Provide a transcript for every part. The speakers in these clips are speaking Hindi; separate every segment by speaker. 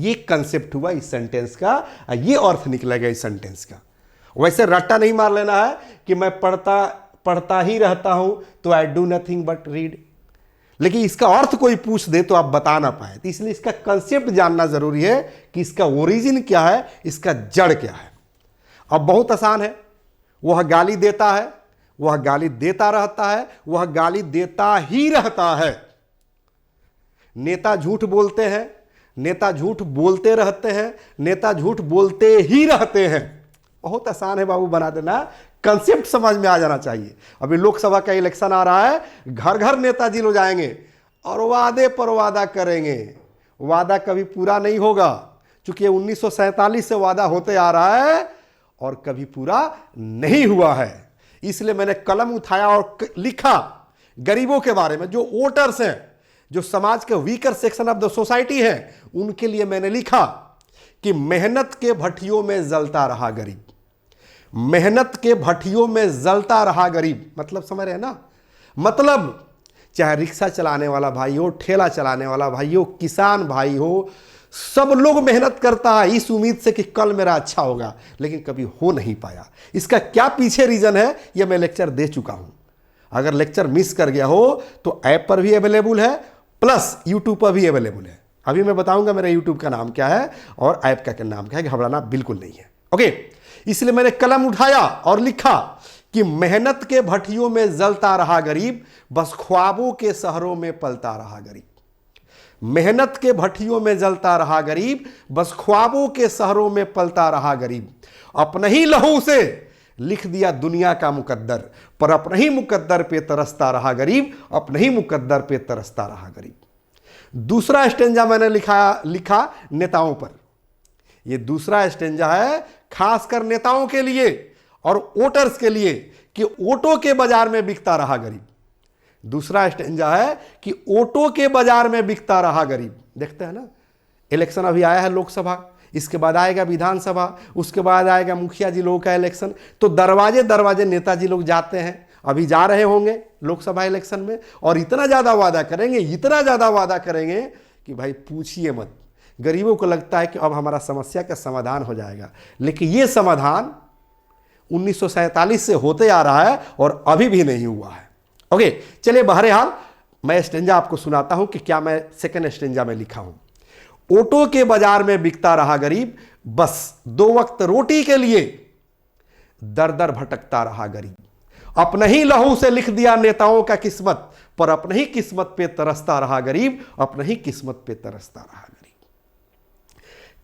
Speaker 1: ये कंसेप्ट हुआ इस सेंटेंस का, ये अर्थ निकलेगा इस सेंटेंस का। वैसे रट्टा नहीं मार लेना है कि मैं पढ़ता ही रहता हूं तो I do nothing but read, लेकिन इसका अर्थ कोई पूछ दे तो आप बता ना पाए, तो इसलिए इसका कंसेप्ट जानना जरूरी है कि इसका ओरिजिन क्या है, इसका जड़ क्या है। अब बहुत आसान है, वह गाली देता है, वह गाली देता रहता है, वह गाली देता ही रहता है। नेता झूठ बोलते हैं, नेता झूठ बोलते रहते हैं, नेता झूठ बोलते ही रहते हैं। बहुत आसान है बाबू, बना देना, कंसेप्ट समझ में आ जाना चाहिए। अभी लोकसभा का इलेक्शन आ रहा है, घर घर नेताजी लोग जाएंगे और वादे पर वादा करेंगे। वादा कभी पूरा नहीं होगा, क्योंकि 1947 से वादा होते आ रहा है और कभी पूरा नहीं हुआ है। इसलिए मैंने कलम उठाया और लिखा गरीबों के बारे में, जो वोटर्स हैं, जो समाज के weaker section of the society है, उनके लिए मैंने लिखा कि मेहनत के भट्टियों में जलता रहा गरीब। मेहनत के भट्टियों में जलता रहा गरीब, मतलब समझ रहे हैं ना, मतलब चाहे रिक्शा चलाने वाला भाई हो, ठेला चलाने वाला भाई हो, किसान भाई हो, सब लोग मेहनत करता है इस उम्मीद से कि कल मेरा अच्छा होगा, लेकिन कभी हो नहीं पाया। इसका क्या पीछे रीजन है, यह मैं लेक्चर दे चुका हूं। अगर लेक्चर मिस कर गया हो तो ऐप पर भी अवेलेबल है, प्लस यूट्यूब पर भी अवेलेबल है। अभी मैं बताऊंगा मेरा यूट्यूब का नाम क्या है और ऐप का नाम क्या है, घबराना बिल्कुल नहीं है। ओके, इसलिए मैंने कलम उठाया और लिखा कि मेहनत के भट्टियों में जलता रहा गरीब, बस ख्वाबों के शहरों में पलता रहा गरीब। मेहनत के भट्टियों में जलता रहा गरीब, बस ख्वाबों के शहरों में पलता रहा गरीब। अपने ही लहू से लिख दिया दुनिया का मुकद्दर, पर अपने ही मुकद्दर पे तरसता रहा गरीब, अपने ही मुकद्दर पे तरसता रहा गरीब। दूसरा स्टेंजा मैंने लिखा नेताओं पर। यह दूसरा स्टेंजा है खासकर नेताओं के लिए और वोटर्स के लिए, कि वोटों के बाजार में बिकता रहा गरीब। दूसरा स्टेंजा है कि वोटों के बाजार में बिकता रहा गरीब। देखते हैं ना, इलेक्शन अभी आया है लोकसभा, इसके बाद आएगा विधानसभा, उसके बाद आएगा मुखिया जी लोगों का इलेक्शन, तो दरवाजे दरवाजे नेताजी लोग जाते हैं, अभी जा रहे होंगे लोकसभा इलेक्शन में, और इतना ज़्यादा वादा करेंगे, इतना ज़्यादा वादा करेंगे कि भाई पूछिए मत। गरीबों को लगता है कि अब हमारा समस्या का समाधान हो जाएगा, लेकिन ये समाधान 1947 से होते आ रहा है और अभी भी नहीं हुआ है। ओके, चलिए बहरहाल मैं स्टेंजा आपको सुनाता हूं कि क्या मैं सेकंड स्टेंजा में लिखा हूं। ऑटो के बाजार में बिकता रहा गरीब, बस 2 वक्त रोटी के लिए दर दर भटकता रहा गरीब। अपने ही लहू से लिख दिया नेताओं का किस्मत, पर अपने ही किस्मत पे तरसता रहा गरीब, अपने ही किस्मत पे तरसता रहा गरीब।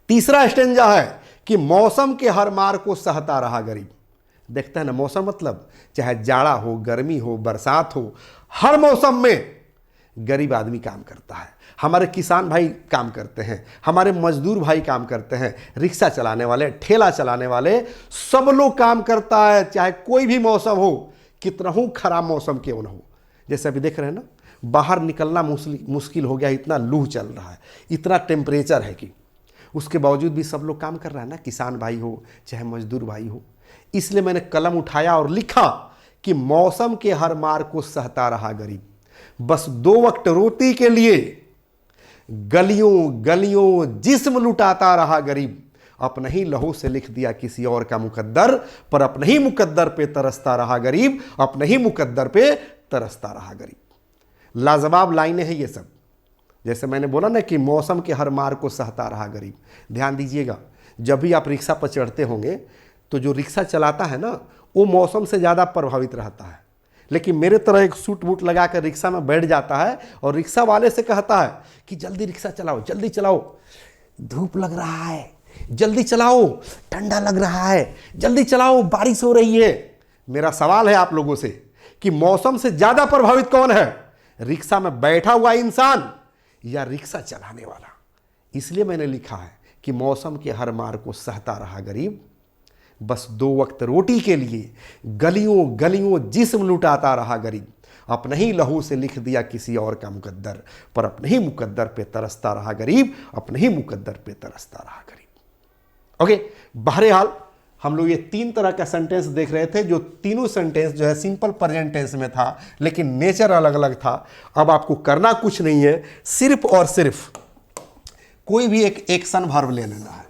Speaker 1: तीसरा स्टेंजा है कि मौसम के हर मार को सहता रहा गरीब। देखते हैं ना, मौसम मतलब चाहे जाड़ा हो, गर्मी हो, बरसात हो, हर मौसम में गरीब आदमी काम करता है। हमारे किसान भाई काम करते हैं, हमारे मजदूर भाई काम करते हैं, रिक्शा चलाने वाले, ठेला चलाने वाले, सब लोग काम करता है, चाहे कोई भी मौसम हो, कितना हो खराब मौसम क्यों न हो। जैसे अभी देख रहे हैं ना, बाहर निकलना मुश्किल हो गया, इतना लू चल रहा है, इतना टेम्परेचर है कि उसके बावजूद भी सब लोग काम कर रहा है ना, किसान भाई हो चाहे मजदूर भाई हो। इसलिए मैंने कलम उठाया और लिखा कि मौसम के हर मार को सहता रहा गरीब, बस 2 वक्त रोटी के लिए गलियों गलियों जिस्म लुटाता रहा गरीब। अपने ही लहू से लिख दिया किसी और का मुकद्दर, पर अपने ही मुकद्दर पे तरसता रहा गरीब, अपने ही मुकद्दर पे तरसता रहा गरीब। लाजवाब लाइनें हैं ये सब। जैसे मैंने बोला ना कि मौसम के हर मार को सहता रहा गरीब। ध्यान दीजिएगा, जब भी आप रिक्शा पर चढ़ते होंगे तो जो रिक्शा चलाता है ना, वो मौसम से ज़्यादा प्रभावित रहता है, लेकिन मेरे तरह एक सूट बूट लगा कर रिक्शा में बैठ जाता है और रिक्शा वाले से कहता है कि जल्दी रिक्शा चलाओ, जल्दी चलाओ, धूप लग रहा है, जल्दी चलाओ, ठंडा लग रहा है, जल्दी चलाओ, बारिश हो रही है। मेरा सवाल है आप लोगों से कि मौसम से ज़्यादा प्रभावित कौन है, रिक्शा में बैठा हुआ इंसान या रिक्शा चलाने वाला? इसलिए मैंने लिखा है कि मौसम के हर मार को सहता रहा गरीब, बस 2 वक्त रोटी के लिए गलियों गलियों जिस्म लुटाता रहा गरीब। अपने ही लहू से लिख दिया किसी और का मुकद्दर, पर अपने ही मुकद्दर पे तरसता रहा गरीब, अपने ही मुकद्दर पे तरसता रहा गरीब। ओके, बहरहाल हम लोग ये 3 तरह का सेंटेंस देख रहे थे, जो तीनों सेंटेंस जो है सिंपल प्रेजेंट टेंस में था, लेकिन नेचर अलग अलग था। अब आपको करना कुछ नहीं है, सिर्फ और सिर्फ कोई भी एक एक्शन वर्ब ले लेना है।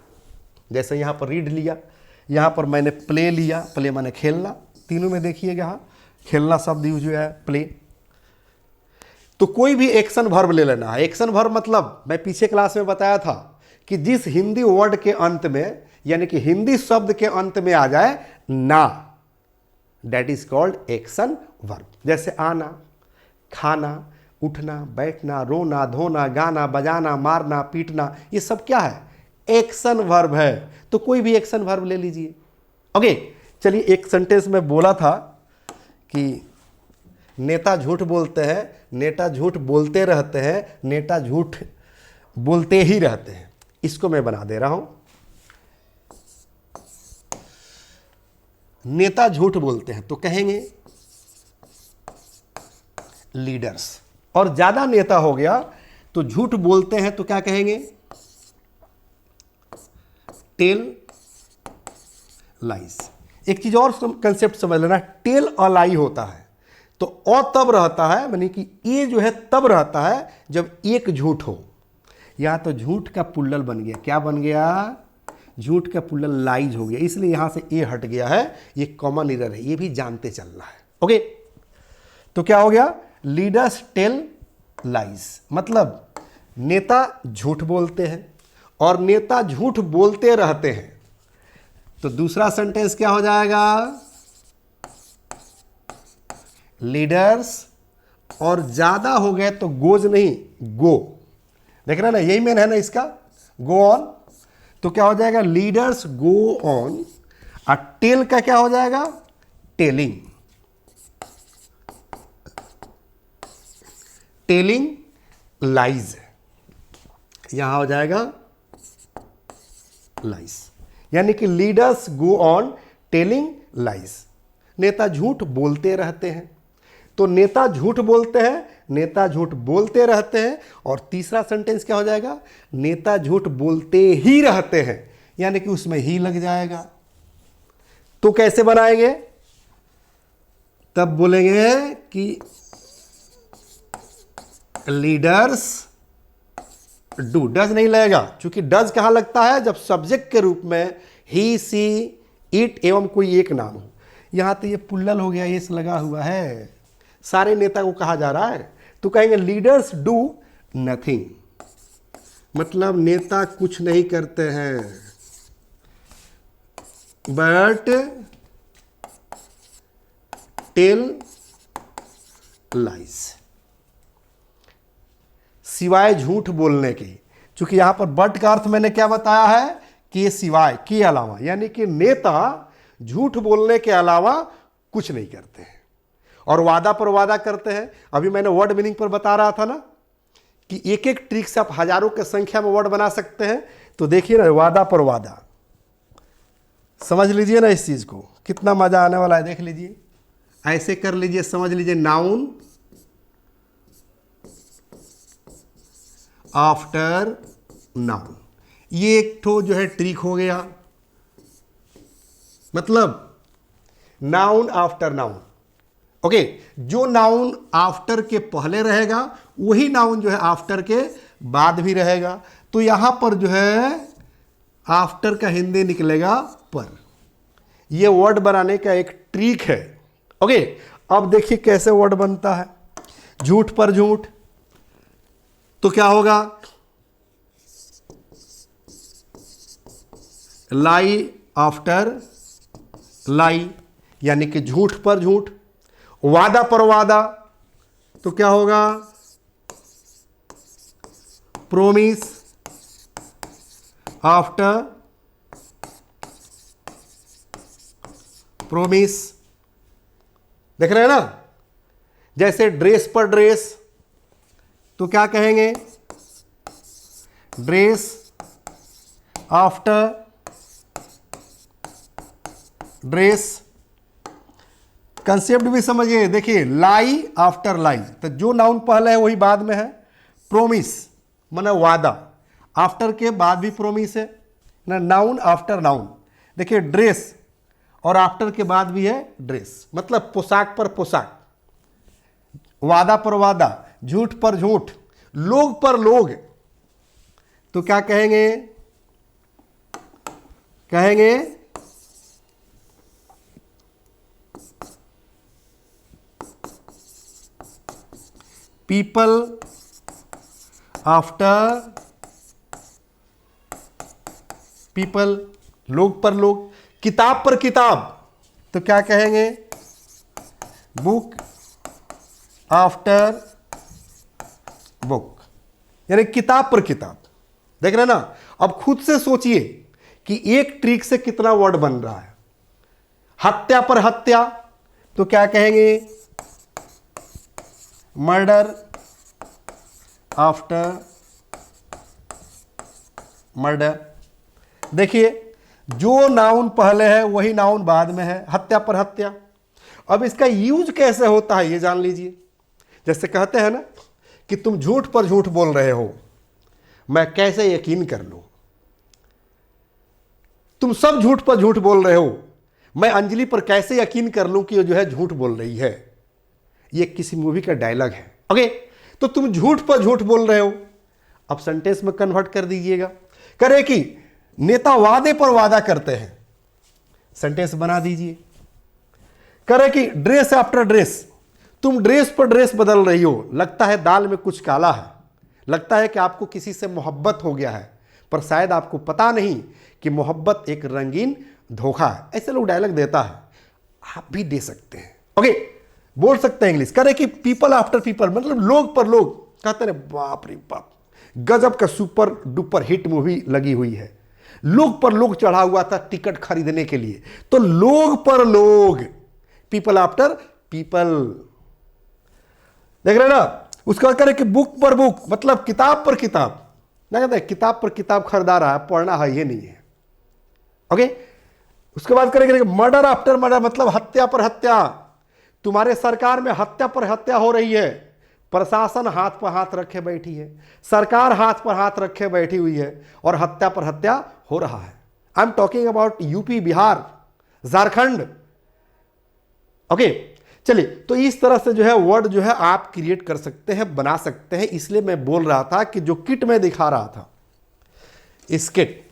Speaker 1: जैसे यहाँ पर रीड लिया, यहाँ पर मैंने प्ले लिया, प्ले माने खेलना, तीनों में देखिएगा यहाँ खेलना शब्द यूज हुआ है, प्ले। तो कोई भी एक्शन वर्ब ले लेना है। एक्शन वर्ब मतलब मैं पीछे क्लास में बताया था कि जिस हिंदी वर्ड के अंत में, यानी कि हिंदी शब्द के अंत में आ जाए ना, that is called action verb. जैसे आना, खाना, उठना, बैठना, रोना, धोना, गाना, बजाना, मारना, पीटना, ये सब क्या है? एक्शन वर्ब है। तो कोई भी एक्शन वर्ब ले लीजिए। ओके, चलिए एक सेंटेंस में बोला था कि नेता झूठ बोलते हैं, नेता झूठ बोलते रहते हैं, नेता झूठ बोलते ही रहते हैं। इसको मैं बना दे रहा हूं। नेता झूठ बोलते हैं तो कहेंगे लीडर्स, और ज्यादा नेता हो गया तो झूठ बोलते हैं तो क्या कहेंगे? Tell lies. एक चीज और कंसेप्ट समझ लेना, टेल अ लाई होता है तो अ तब रहता है, यानी कि ये जो है तब रहता है जब एक झूठ हो। या तो झूठ का पुल्लल बन गया, क्या बन गया? झूठ का पुल्लल लाइज हो गया, इसलिए यहां से ए हट गया है। ये कॉमन एरर है, ये भी जानते चलना है। ओके, तो क्या हो गया? लीडर्स टेल लाइज, मतलब नेता झूठ बोलते हैं और नेता झूठ बोलते रहते हैं। तो दूसरा सेंटेंस क्या हो जाएगा? लीडर्स, और ज्यादा हो गए तो गोज नहीं, गो। देख रहे ना, यही मेन है ना इसका, गो ऑन। तो क्या हो जाएगा? Leaders go on. और टेल का क्या हो जाएगा? टेलिंग। टेलिंग लाइज, यहां हो जाएगा लाइज, यानी कि leaders go on telling lies. नेता झूठ बोलते रहते हैं, तो नेता झूठ बोलते हैं, नेता झूठ बोलते रहते हैं। और तीसरा सेंटेंस क्या हो जाएगा? नेता झूठ बोलते ही रहते हैं, यानी कि उसमें ही लग जाएगा। तो कैसे बनाएंगे? तब बोलेंगे कि लीडर्स डू। डज नहीं लगेगा, क्योंकि डज कहां लगता है? जब सब्जेक्ट के रूप में ही, सी, इट एवं कोई एक नाम हो। यहां तो ये पुल्लल हो गया, ये लगा हुआ है, सारे नेता को कहा जा रहा है। तो कहेंगे लीडर्स डू नथिंग, मतलब नेता कुछ नहीं करते हैं, बट टेल लाइज, सिवाय झूठ बोलने के। क्योंकि यहां पर बट का अर्थ मैंने क्या बताया है कि ये सिवाय, के अलावा, यानी कि नेता झूठ बोलने के अलावा कुछ नहीं करते हैं और वादा पर वादा करते हैं। अभी मैंने वर्ड मीनिंग पर बता रहा था ना कि एक एक ट्रिक से आप हजारों की संख्या में वर्ड बना सकते हैं। तो देखिए ना, वादा पर वादा, समझ लीजिए ना इस चीज को, कितना मजा आने वाला है। देख लीजिए, ऐसे कर लीजिए, समझ लीजिए, नाउन आफ्टर नाउन, ये एक ठो जो है ट्रिक हो गया, मतलब नाउन आफ्टर नाउन। ओके, जो नाउन आफ्टर के पहले रहेगा वही नाउन जो है आफ्टर के बाद भी रहेगा। तो यहां पर जो है आफ्टर का हिंदी निकलेगा पर। यह वर्ड बनाने का एक ट्रिक है। ओके, अब देखिए कैसे वर्ड बनता है। झूठ पर झूठ, तो क्या होगा? लाई आफ्टर लाई, यानी कि झूठ पर झूठ। वादा पर वादा, तो क्या होगा? Promise after promise. देख रहे हैं ना? जैसे ड्रेस पर ड्रेस, तो क्या कहेंगे? Dress after dress. कंसेप्ट भी समझिए, देखिए, लाई आफ्टर लाई, तो जो नाउन पहले है वही बाद में है। प्रोमिस माने वादा, आफ्टर के बाद भी प्रोमिस है ना, नाउन आफ्टर नाउन। देखिए, ड्रेस और आफ्टर के बाद भी है ड्रेस, मतलब पोशाक पर पोशाक, वादा पर वादा, झूठ पर झूठ, लोग पर लोग। तो क्या कहेंगे? कहेंगे पीपल आफ्टर पीपल, लोग पर लोग, किताब पर किताब, तो क्या कहेंगे? बुक आफ्टर बुक, यानी किताब पर किताब। देख रहे हैं ना? अब खुद से सोचिए कि एक ट्रिक से कितना वर्ड बन रहा है। हत्या पर हत्या, तो क्या कहेंगे? Murder after murder. देखिए, जो नाउन पहले है वही नाउन बाद में है, हत्या पर हत्या। अब इसका यूज कैसे होता है ये जान लीजिए। जैसे कहते हैं ना कि तुम झूठ पर झूठ बोल रहे हो, मैं कैसे यकीन कर लूं? तुम सब झूठ पर झूठ बोल रहे हो, मैं अंजलि पर कैसे यकीन कर लूं कि वो जो है झूठ बोल रही है? ये किसी मूवी का डायलॉग है। ओके, तो तुम झूठ पर झूठ बोल रहे हो, अब सेंटेंस में कन्वर्ट कर दीजिएगा। करे कि नेता वादे पर वादा करते हैं, सेंटेंस बना दीजिए। करे कि ड्रेस आफ्टर ड्रेस, तुम ड्रेस पर ड्रेस बदल रही हो, लगता है दाल में कुछ काला है, लगता है कि आपको किसी से मोहब्बत हो गया है, पर शायद आपको पता नहीं कि मोहब्बत एक रंगीन धोखा है। ऐसे लोग डायलॉग देता है, आप भी दे सकते हैं। ओके, बोल सकते हैं इंग्लिश। करे कि पीपल आफ्टर पीपल, मतलब लोग पर लोग। कहते हैं बाप रे बाप, गजब का सुपर डुपर हिट मूवी लगी हुई है, लोग पर लोग चढ़ा हुआ था टिकट खरीदने के लिए, तो लोग पर लोग, पीपल आफ्टर पीपल। देख रहे ना? उसके बाद करें कि बुक पर बुक, मतलब किताब पर किताब। ना कहते हैं किताब पर किताब खरीदा रहा है, पढ़ना है ये नहीं है। ओके, उसके बाद करेंगे मर्डर आफ्टर मर्डर, मतलब हत्या पर हत्या। तुम्हारे सरकार में हत्या पर हत्या हो रही है, प्रशासन हाथ पर हाथ रखे बैठी है, सरकार हाथ पर हाथ रखे बैठी हुई है, और हत्या पर हत्या हो रहा है। I am talking about UP, Bihar, Jharkhand. Okay, चलिए, तो इस तरह से जो है वर्ड जो है आप क्रिएट कर सकते हैं, बना सकते हैं। इसलिए मैं बोल रहा था कि जो किट में दिखा रहा था, इस किट,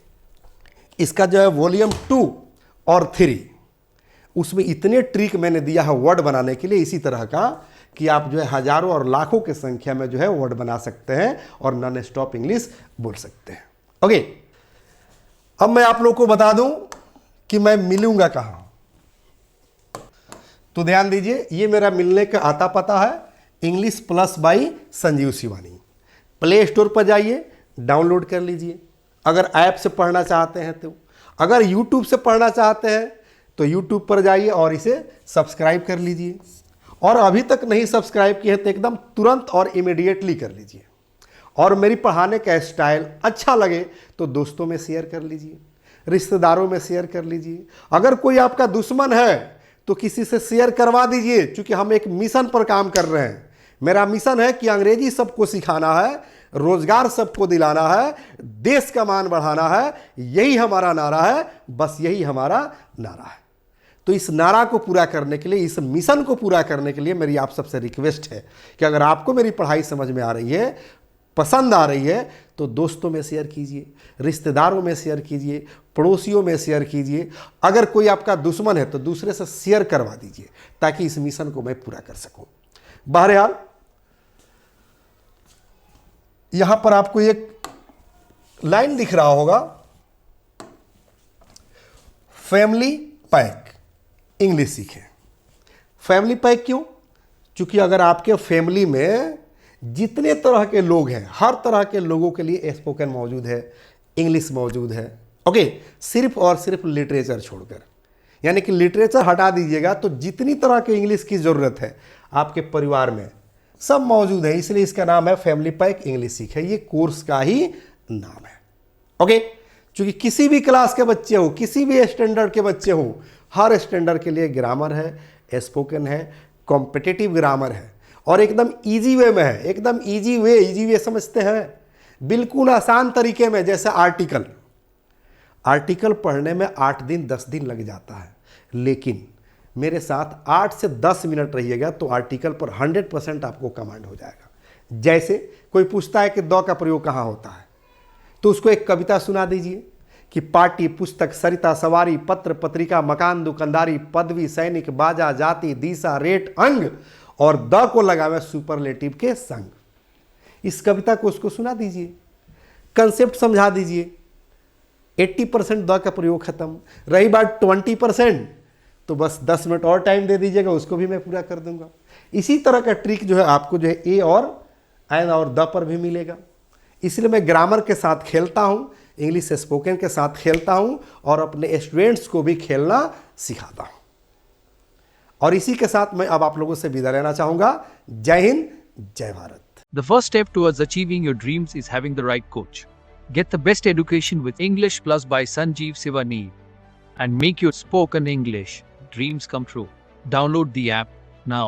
Speaker 1: इसका जो है वॉल्यूम 2 और 3, उसमें इतने ट्रिक मैंने दिया है वर्ड बनाने के लिए, इसी तरह का कि आप जो है हजारों और लाखों की संख्या में जो है वर्ड बना सकते हैं और नॉन स्टॉप इंग्लिश बोल सकते हैं। ओके, अब मैं आप लोगों को बता दूं कि मैं मिलूंगा कहां। तो ध्यान दीजिए, ये मेरा मिलने का आता पता है, English plus by Sanjeev Shivani. Play store पर जाइए, डाउनलोड कर लीजिए अगर ऐप से पढ़ना चाहते हैं तो। अगर यूट्यूब से पढ़ना चाहते हैं तो यूट्यूब पर जाइए और इसे सब्सक्राइब कर लीजिए, और अभी तक नहीं सब्सक्राइब किए तो एकदम तुरंत और इमीडिएटली कर लीजिए। और मेरी पढ़ाने का स्टाइल अच्छा लगे तो दोस्तों में शेयर कर लीजिए, रिश्तेदारों में शेयर कर लीजिए। अगर कोई आपका दुश्मन है तो किसी से शेयर करवा दीजिए, क्योंकि हम एक मिशन पर काम कर रहे हैं। मेरा मिशन है कि अंग्रेजी सबको सिखाना है, रोजगार सबको दिलाना है, देश का मान बढ़ाना है। यही हमारा नारा है, बस यही हमारा नारा है। तो इस नारा को पूरा करने के लिए, इस मिशन को पूरा करने के लिए मेरी आप सबसे रिक्वेस्ट है कि अगर आपको मेरी पढ़ाई समझ में आ रही है, पसंद आ रही है, तो दोस्तों में शेयर कीजिए, रिश्तेदारों में शेयर कीजिए, पड़ोसियों में शेयर कीजिए। अगर कोई आपका दुश्मन है तो दूसरे से शेयर करवा दीजिए, ताकि इस मिशन को मैं पूरा कर सकूं। बहरहाल, यहां पर आपको एक लाइन दिख रहा होगा, फैमिली पैक इंग्लिश सीखें। फैमिली पैक क्यों? क्योंकि अगर आपके फैमिली में जितने तरह के लोग हैं, हर तरह के लोगों के लिए स्पोकन मौजूद है, इंग्लिश मौजूद है। ओके, सिर्फ और सिर्फ लिटरेचर छोड़कर, यानी कि लिटरेचर हटा दीजिएगा तो जितनी तरह के इंग्लिश की ज़रूरत है आपके परिवार में सब मौजूद है। इसलिए इसका नाम है फैमिली पैक इंग्लिश सीखे, ये कोर्स का ही नाम है। ओके, क्योंकि किसी भी क्लास के बच्चे हो, किसी भी स्टैंडर्ड के बच्चे हो, हर स्टैंडर्ड के लिए ग्रामर है, स्पोकन है, कॉम्पिटिटिव ग्रामर है, और एकदम इजी वे में है। एकदम इजी वे समझते हैं, बिल्कुल आसान तरीके में। जैसे आर्टिकल पढ़ने में 8 दिन 10 दिन लग जाता है, लेकिन मेरे साथ 8 से 10 मिनट रहिएगा तो आर्टिकल पर 100% आपको कमांड हो जाएगा। जैसे कोई पूछता है कि द का प्रयोग कहाँ होता है, तो उसको एक कविता सुना दीजिए कि पाटी पुस्तक सरिता सवारी पत्र पत्रिका मकान दुकानदारी पदवी सैनिक बाजा जाति दिशा रेट अंग और द को लगावे सुपरलेटिव के संग। इस कविता को उसको सुना दीजिए, कंसेप्ट समझा दीजिए। 80% द का प्रयोग खत्म। रही बात 20%, तो बस 10 मिनट और टाइम दे दीजिएगा, उसको भी मैं पूरा कर दूंगा। इसी तरह का ट्रिक जो है आपको जो है ए और एन और द पर भी मिलेगा। इसलिए मैं ग्रामर के साथ खेलता हूँ, इंग्लिश स्पोकन के साथ खेलता हूँ और अपने स्टूडेंट्स को भी खेलना सिखाता हूँ। और इसी के साथ मैं अब आप लोगों से विदा लेना चाहूँगा। जय हिंद, जय Bharat.
Speaker 2: The first step towards achieving your dreams is having the right coach. Get the best education with English Plus by Sanjeev Sivaneer and make your spoken English dreams come true. Download the app now.